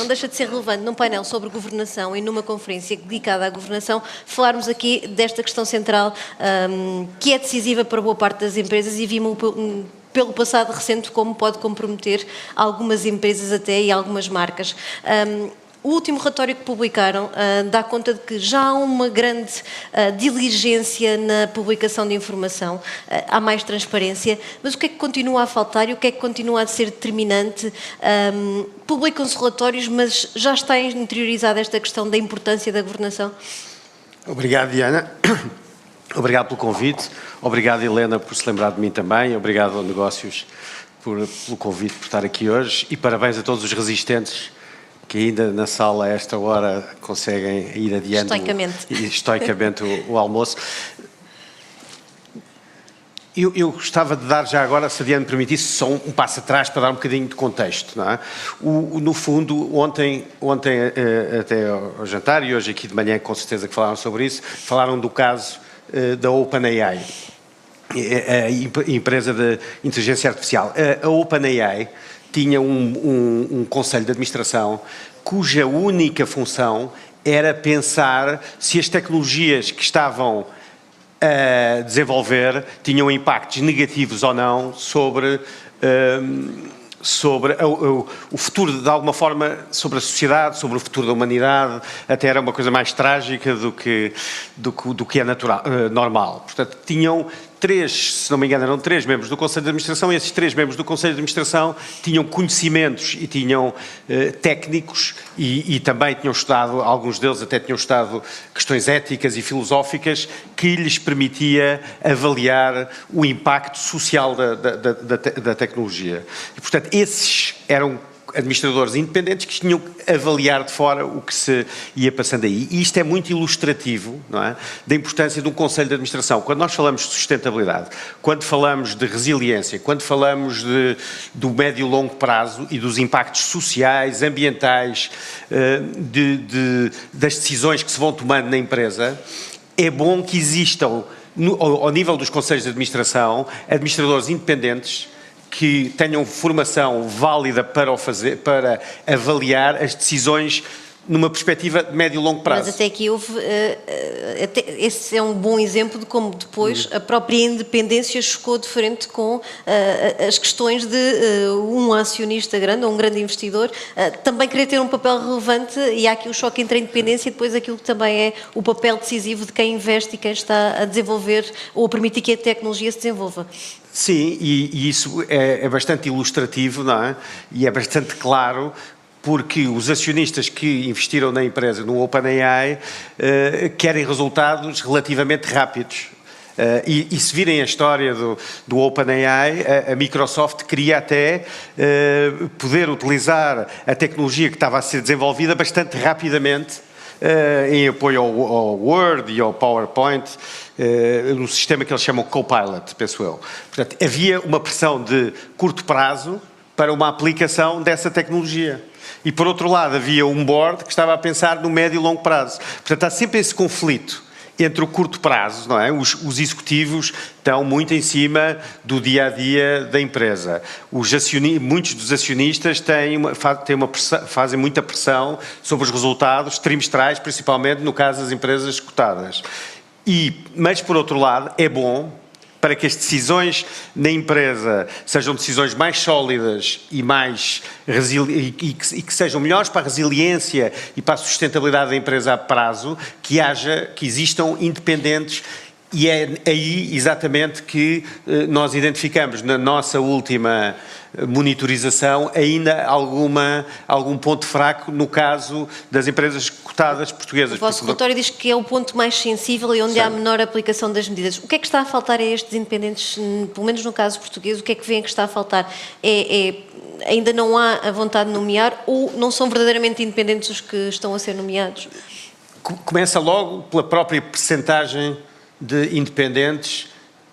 não deixa de ser relevante num painel sobre governação e numa conferência dedicada à governação, falarmos aqui desta questão central que é decisiva para boa parte das empresas e vimos pelo passado recente como pode comprometer algumas empresas até e algumas marcas. O último relatório que publicaram dá conta de que já há uma grande diligência na publicação de informação, há mais transparência, mas o que é que continua a faltar e o que é que continua a ser determinante? Publicam-se relatórios, mas já está interiorizada esta questão da importância da governação? Obrigado, Diana. Obrigado pelo convite. Obrigado, Helena, por se lembrar de mim também. Obrigado ao Negócios pelo convite, por estar aqui hoje. E parabéns a todos os resistentes que ainda na sala a esta hora conseguem ir adiante estoicamente o almoço. Eu gostava de dar já agora, se a Diana me permitisse, só um passo atrás para dar um bocadinho de contexto, não é? No fundo, ontem até ao jantar e hoje aqui de manhã com certeza que falaram sobre isso, falaram do caso da OpenAI, a empresa de inteligência artificial. A OpenAI tinha um conselho de administração cuja única função era pensar se as tecnologias que estavam a desenvolver tinham impactos negativos ou não sobre o futuro, de alguma forma, sobre a sociedade, sobre o futuro da humanidade. Até era uma coisa mais trágica do que é normal. Portanto, tinham se não me engano, eram 3 membros do Conselho de Administração, e esses 3 membros do Conselho de Administração tinham conhecimentos e tinham técnicos e também tinham estudado, alguns deles até tinham estudado questões éticas e filosóficas que lhes permitia avaliar o impacto social da tecnologia. E, portanto, esses eram administradores independentes que tinham que avaliar de fora o que se ia passando aí. E isto é muito ilustrativo, não é, da importância de um Conselho de Administração. Quando nós falamos de sustentabilidade, quando falamos de resiliência, quando falamos do médio e longo prazo e dos impactos sociais, ambientais, das decisões que se vão tomando na empresa, é bom que existam, ao nível dos Conselhos de Administração, administradores independentes que tenham formação válida para para avaliar as decisões numa perspectiva de médio e longo prazo. Mas até aqui houve, esse é um bom exemplo de como depois a própria independência chocou de frente com as questões de um acionista grande, ou um grande investidor, também querer ter um papel relevante, e há aqui o choque entre a independência e depois aquilo que também é o papel decisivo de quem investe e quem está a desenvolver ou a permitir que a tecnologia se desenvolva. Sim, e isso é bastante ilustrativo, não é? E é bastante claro, porque os acionistas que investiram na empresa, no OpenAI, querem resultados relativamente rápidos. E se virem a história do OpenAI, a Microsoft queria até poder utilizar a tecnologia que estava a ser desenvolvida bastante rapidamente, em apoio ao Word e ao PowerPoint, no sistema que eles chamam Copilot, penso eu. Portanto, havia uma pressão de curto prazo para uma aplicação dessa tecnologia. E, por outro lado, havia um board que estava a pensar no médio e longo prazo. Portanto, há sempre esse conflito entre o curto prazo, não é? Os executivos estão muito em cima do dia-a-dia da empresa. Muitos dos acionistas fazem muita pressão sobre os resultados trimestrais, principalmente no caso das empresas cotadas. Mas, por outro lado, é bom para que as decisões na empresa sejam decisões mais sólidas e que sejam melhores para a resiliência e para a sustentabilidade da empresa a prazo, que existam independentes. E é aí exatamente que nós identificamos na nossa última monitorização ainda algum ponto fraco no caso das empresas cotadas portuguesas. O vosso relatório diz que é o ponto mais sensível e onde há menor aplicação das medidas. O que é que está a faltar a estes independentes, pelo menos no caso português, o que é que vêem que está a faltar? Ainda não há a vontade de nomear ou não são verdadeiramente independentes os que estão a ser nomeados? Começa logo pela própria percentagem de independentes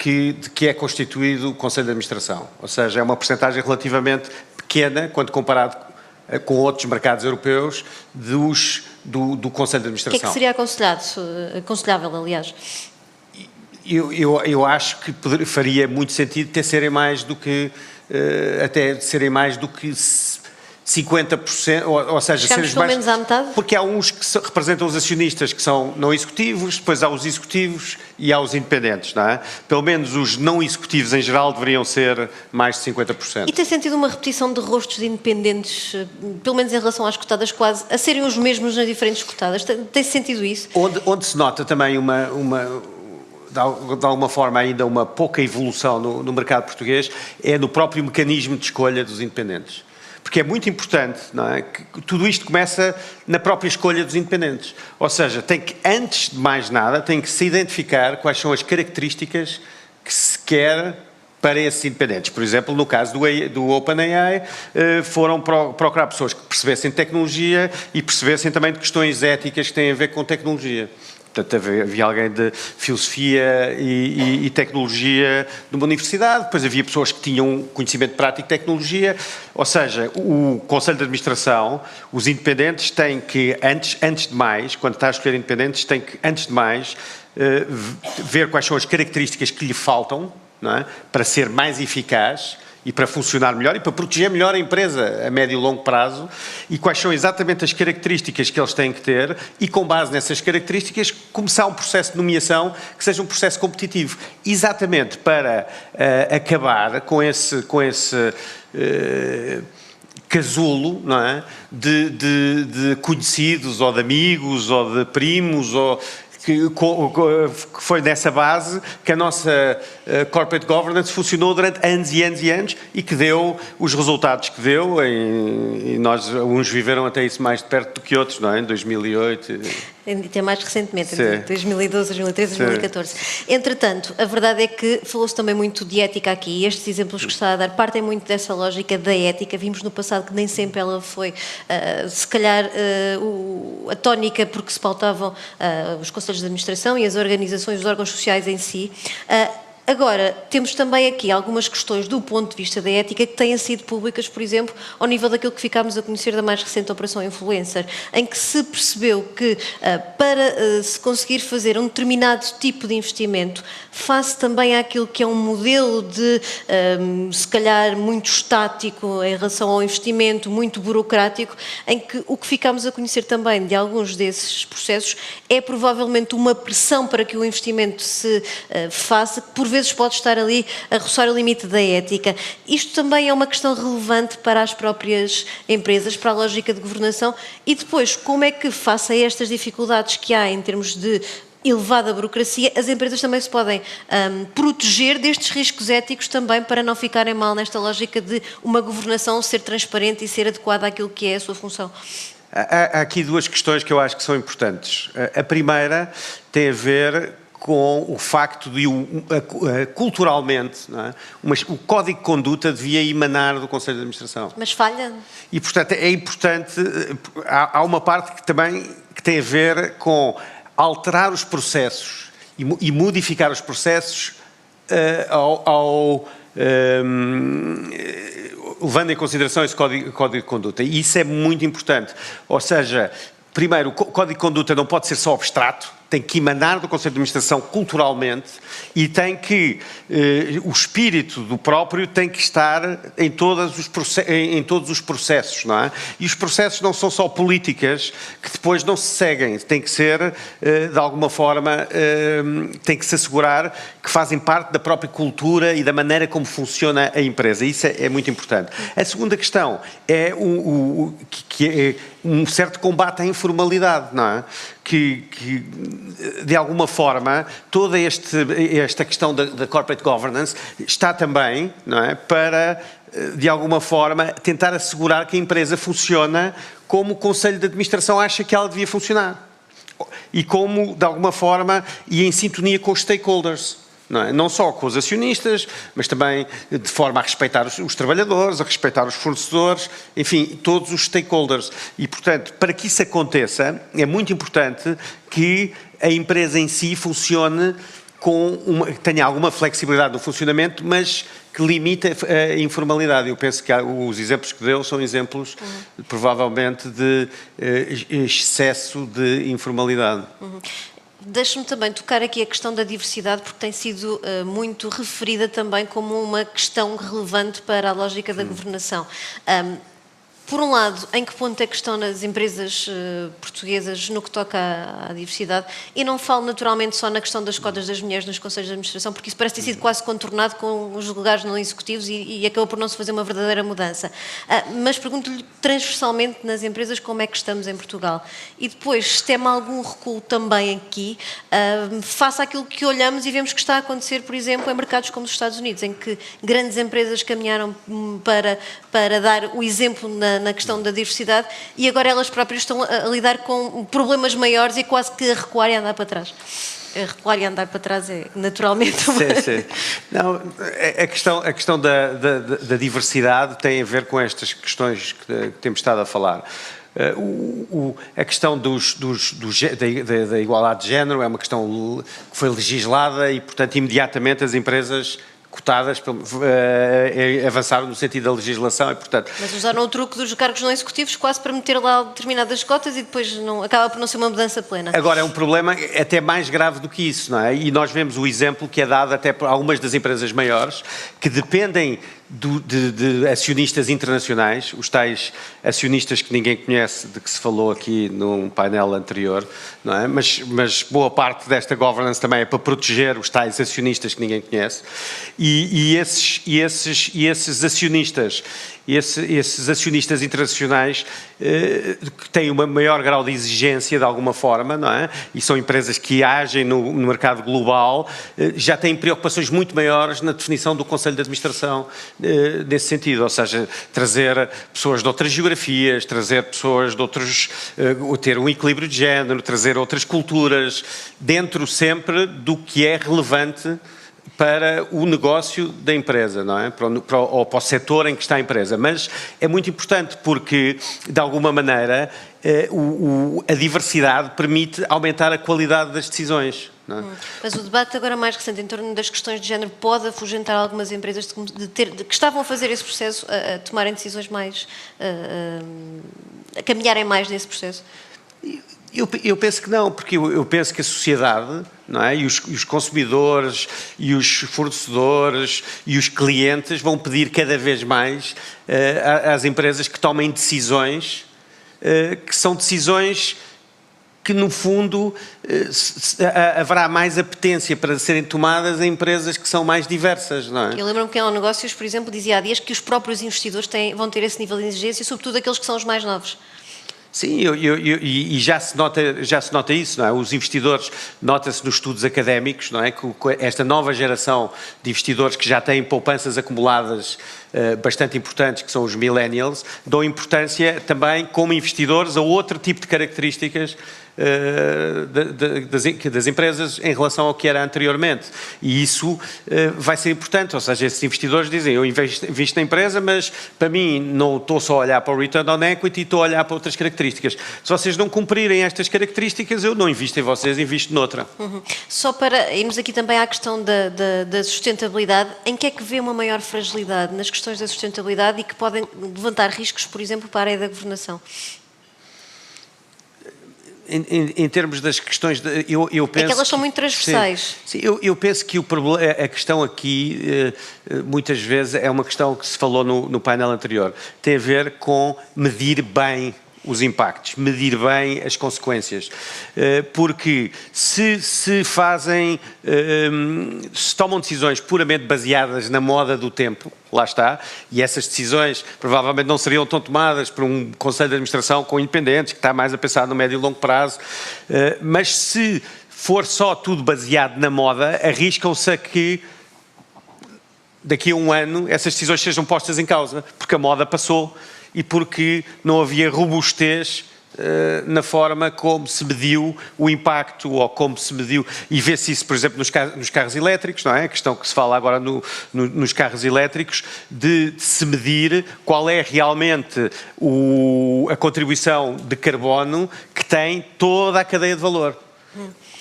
de que é constituído o Conselho de Administração. Ou seja, é uma percentagem relativamente pequena, quando comparado com outros mercados europeus, do Conselho de Administração. O que é que seria aconselhável, aliás? Eu acho que faria muito sentido serem mais do que 50%, ou seja, Chegamos seres pelo mais... menos à metade? Porque há uns que representam os acionistas que são não executivos, depois há os executivos e há os independentes, não é? Pelo menos os não executivos em geral deveriam ser mais de 50%. E tem sentido uma repetição de rostos de independentes, pelo menos em relação às cotadas, quase a serem os mesmos nas diferentes cotadas? Tem sentido isso? Onde se nota também de alguma forma ainda uma pouca evolução no mercado português é no próprio mecanismo de escolha dos independentes. Porque é muito importante, não é, que tudo isto começa na própria escolha dos independentes. Ou seja, tem que, antes de mais nada, tem que se identificar quais são as características que se quer para esses independentes. Por exemplo, no caso do OpenAI, foram procurar pessoas que percebessem de tecnologia e percebessem também de questões éticas que têm a ver com tecnologia. Portanto, havia alguém de filosofia e tecnologia numa universidade, depois havia pessoas que tinham conhecimento prático de tecnologia, ou seja, o Conselho de Administração, os independentes têm que, antes de mais, quando está a escolher independentes, têm que, antes de mais, ver quais são as características que lhe faltam, não é? Para ser mais eficaz e para funcionar melhor e para proteger melhor a empresa a médio e longo prazo, e quais são exatamente as características que eles têm que ter, e com base nessas características começar um processo de nomeação que seja um processo competitivo, exatamente para acabar com esse casulo, não é? De conhecidos ou de amigos ou de primos ou que foi nessa base que a nossa corporate governance funcionou durante anos e anos e anos e que deu os resultados que deu, e nós, uns viveram até isso mais de perto do que outros, não é? Em 2008... Até mais recentemente, Sim. entre 2012, 2013 e 2014. Entretanto, a verdade é que falou-se também muito de ética aqui, e estes exemplos que está a dar partem muito dessa lógica da ética. Vimos no passado que nem sempre ela foi, se calhar, a tónica porque se pautavam os conselhos de administração e as organizações, os órgãos sociais em si. Agora, temos também aqui algumas questões do ponto de vista da ética que têm sido públicas, por exemplo, ao nível daquilo que ficámos a conhecer da mais recente Operação Influencer, em que se percebeu que para se conseguir fazer um determinado tipo de investimento, face também àquilo que é um modelo de, se calhar, muito estático em relação ao investimento, muito burocrático, em que o que ficámos a conhecer também de alguns desses processos é provavelmente uma pressão para que o investimento se faça, que por vezes pode estar ali a roçar o limite da ética. Isto também é uma questão relevante para as próprias empresas, para a lógica de governação, e depois, como é que, face a estas dificuldades que há em termos de elevada burocracia, as empresas também se podem proteger destes riscos éticos também para não ficarem mal nesta lógica de uma governação ser transparente e ser adequada àquilo que é a sua função? Há aqui duas questões que eu acho que são importantes. A primeira tem a ver com o facto de, culturalmente, não é? O código de conduta devia emanar do Conselho de Administração. Mas falha? E, portanto, é importante, há uma parte que também que tem a ver com alterar os processos e modificar os processos levando em consideração esse código de conduta. E isso é muito importante. Ou seja, primeiro, o código de conduta não pode ser só abstrato, tem que emanar do Conselho de Administração culturalmente e tem que, o espírito do próprio tem que estar em todos os processos, não é? E os processos não são só políticas que depois não se seguem, tem que ser, de alguma forma, tem que se assegurar que fazem parte da própria cultura e da maneira como funciona a empresa. Isso é muito importante. A segunda questão é um certo combate à informalidade, não é? Que de alguma forma, toda esta questão da corporate governance está também, não é, para, de alguma forma, tentar assegurar que a empresa funciona como o Conselho de Administração acha que ela devia funcionar. E como, de alguma forma, e em sintonia com os stakeholders. Não só com os acionistas, mas também de forma a respeitar os trabalhadores, a respeitar os fornecedores, enfim, todos os stakeholders. E, portanto, para que isso aconteça, é muito importante que a empresa em si funcione tenha alguma flexibilidade no funcionamento, mas que limite a informalidade. Eu penso que os exemplos que deu são exemplos, provavelmente, de excesso de informalidade. Deixe-me também tocar aqui a questão da diversidade, porque tem sido muito referida também como uma questão relevante para a lógica da governação. Por um lado, em que ponto é que estão nas empresas portuguesas no que toca à diversidade? E não falo naturalmente só na questão das cotas das mulheres nos conselhos de administração, porque isso parece ter sido quase contornado com os lugares não executivos e acabou por não se fazer uma verdadeira mudança. Mas pergunto-lhe transversalmente nas empresas como é que estamos em Portugal. E depois, se tem algum recuo também aqui, face àquilo que olhamos e vemos que está a acontecer, por exemplo, em mercados como os Estados Unidos, em que grandes empresas caminharam para dar o exemplo na questão da diversidade e agora elas próprias estão a lidar com problemas maiores e quase que a recuar e a andar para trás. A recuar e a andar para trás é naturalmente uma... Sim. Não, a questão da diversidade tem a ver com estas questões que temos estado a falar. A questão da igualdade de género é uma questão que foi legislada e, portanto, imediatamente as empresas cotadas avançaram no sentido da legislação e, portanto... Mas usaram o truque dos cargos não executivos quase para meter lá determinadas cotas e depois acaba por não ser uma mudança plena. Agora, é um problema até mais grave do que isso, não é? E nós vemos o exemplo que é dado até por algumas das empresas maiores que dependem de acionistas internacionais, os tais acionistas que ninguém conhece, de que se falou aqui num painel anterior, não é? Mas boa parte desta governance também é para proteger os tais acionistas que ninguém conhece e esses acionistas internacionais que têm um maior grau de exigência de alguma forma, não é? E são empresas que agem no mercado global, já têm preocupações muito maiores na definição do Conselho de Administração nesse sentido, ou seja, trazer pessoas de outras geografias, trazer pessoas de outros, ter um equilíbrio de género, trazer outras culturas, dentro sempre do que é relevante para o negócio da empresa, não é? Ou para o setor em que está a empresa. Mas é muito importante porque, de alguma maneira, a diversidade permite aumentar a qualidade das decisões. Não é? Mas o debate agora mais recente em torno das questões de género pode afugentar algumas empresas que estavam a fazer esse processo a tomarem decisões mais... a caminharem mais nesse processo? Eu penso que não, porque eu penso que a sociedade, não é? E os consumidores, e os fornecedores, e os clientes vão pedir cada vez mais às empresas que tomem decisões que são decisões que, no fundo, haverá mais apetência para serem tomadas em empresas que são mais diversas, não é? Eu lembro-me que em negócios, por exemplo, dizia há dias que os próprios investidores vão ter esse nível de exigência, sobretudo aqueles que são os mais novos. Sim, e já se nota isso, não é? Os investidores, nota-se nos estudos académicos, não é? Que esta nova geração de investidores que já têm poupanças acumuladas bastante importantes, que são os millennials, dão importância também como investidores a outro tipo de características das empresas em relação ao que era anteriormente. E isso vai ser importante, ou seja, esses investidores dizem, eu invisto na empresa, mas para mim não estou só a olhar para o return on equity, estou a olhar para outras características. Se vocês não cumprirem estas características, eu não invisto em vocês, invisto noutra. Só para irmos aqui também à questão da sustentabilidade, em que é que vê uma maior fragilidade nas questões da sustentabilidade e que podem levantar riscos, por exemplo, para a área da governação? Em termos das questões, eu penso... É que elas são muito transversais. Sim, eu penso que a questão aqui, muitas vezes, é uma questão que se falou no painel anterior. Tem a ver com medir bem os impactos, medir bem as consequências. Porque se tomam decisões puramente baseadas na moda do tempo, lá está, e essas decisões provavelmente não seriam tão tomadas por um Conselho de Administração com independentes, que está mais a pensar no médio e longo prazo, mas se for só tudo baseado na moda, arriscam-se a que daqui a um ano essas decisões sejam postas em causa, porque a moda passou e porque não havia robustez na forma como se mediu o impacto ou como se mediu, e vê-se isso, por exemplo, nos carros elétricos, não é? A questão que se fala agora nos carros elétricos, de se medir qual é realmente a contribuição de carbono que tem toda a cadeia de valor.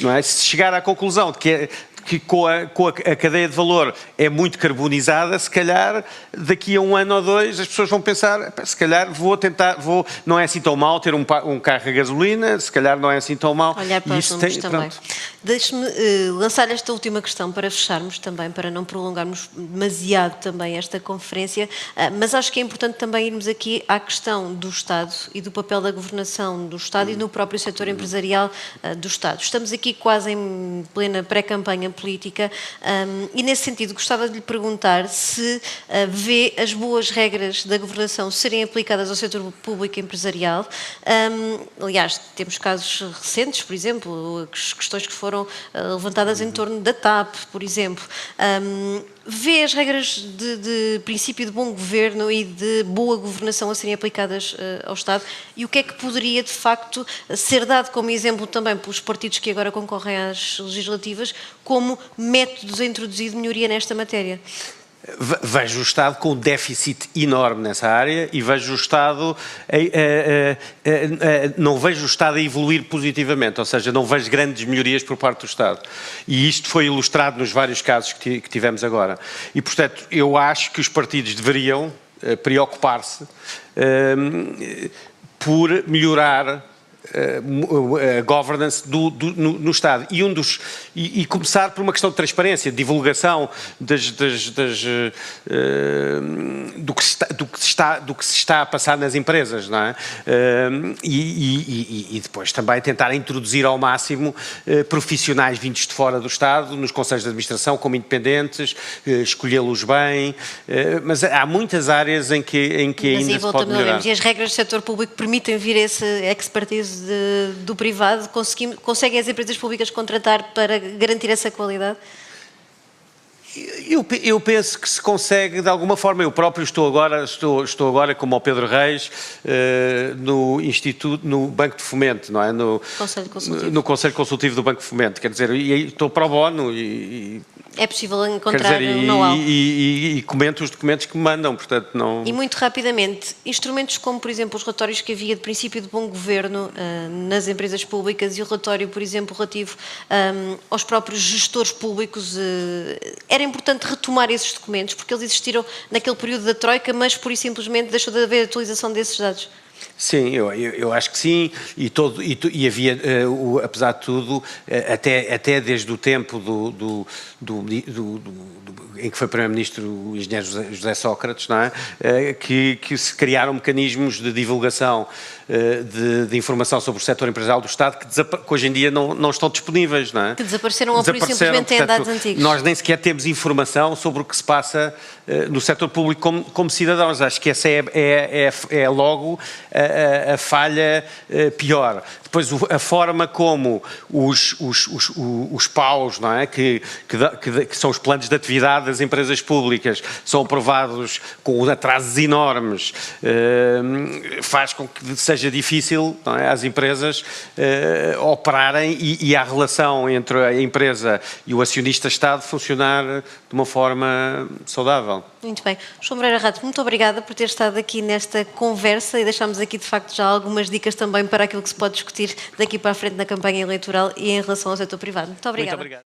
Não é? Se chegar à conclusão de que com a cadeia de valor é muito carbonizada, se calhar daqui a um ano ou dois as pessoas vão pensar, se calhar não é assim tão mal ter um carro a gasolina, se calhar não é assim tão mal. Olhar para os números também. Deixe-me lançar-lhe esta última questão para fecharmos também, para não prolongarmos demasiado também esta conferência, mas acho que é importante também irmos aqui à questão do Estado e do papel da governação do Estado e no próprio setor empresarial do Estado. Estamos aqui quase em plena pré-campanha política e nesse sentido gostava de lhe perguntar se vê as boas regras da governação serem aplicadas ao setor público empresarial. Aliás, temos casos recentes, por exemplo, questões que foram levantadas em torno da TAP, por exemplo. Vê as regras de princípio de bom governo e de boa governação a serem aplicadas ao Estado e o que é que poderia, de facto, ser dado como exemplo também pelos partidos que agora concorrem às legislativas como métodos a introduzir melhoria nesta matéria? Vejo o Estado com um déficit enorme nessa área e vejo o Estado, não vejo o Estado a evoluir positivamente, ou seja, não vejo grandes melhorias por parte do Estado. E isto foi ilustrado nos vários casos que tivemos agora. E, portanto, eu acho que os partidos deveriam preocupar-se por melhorar a governance no Estado e começar por uma questão de transparência, de divulgação do que se está a passar nas empresas, não é? E depois também tentar introduzir ao máximo profissionais vindos de fora do Estado, nos conselhos de administração como independentes, escolhê-los bem, mas há muitas áreas em que ainda se pode melhorar. E as regras do setor público permitem vir esse expertise do privado? Conseguem as empresas públicas contratar para garantir essa qualidade? Eu penso que se consegue de alguma forma. Eu próprio estou agora como ao Pedro Reis no Banco de Fomento, não é? No Conselho Consultivo do Banco de Fomento, quer dizer, e estou pro bono é possível encontrar um know-how. E comento os documentos que me mandam, portanto não... E muito rapidamente, instrumentos como, por exemplo, os relatórios que havia de princípio de bom governo nas empresas públicas e o relatório, por exemplo, relativo aos próprios gestores públicos, era importante retomar esses documentos, porque eles existiram naquele período da Troika, mas pura e simplesmente deixou de haver atualização desses dados. Sim, eu acho que sim, e havia, apesar de tudo, até desde o tempo em que foi Primeiro-Ministro o engenheiro José Sócrates, não é? Que se criaram mecanismos de divulgação de informação sobre o setor empresarial do Estado que hoje em dia não estão disponíveis, não é? Que desapareceram ou por simplesmente em dados antigos. Nós nem sequer temos informação sobre o que se passa no setor público como cidadãos. Acho que essa é logo a falha pior. Depois a forma como os PAUs, não é? Que são os planos de atividade das empresas públicas, são aprovados com atrasos enormes, faz com que seja difícil, não é, às empresas operarem e a relação entre a empresa e o acionista-Estado funcionar de uma forma saudável. Muito bem. João Moreira Rato, muito obrigada por ter estado aqui nesta conversa e deixámos aqui de facto já algumas dicas também para aquilo que se pode discutir daqui para a frente na campanha eleitoral e em relação ao setor privado. Muito obrigada. Muito obrigado.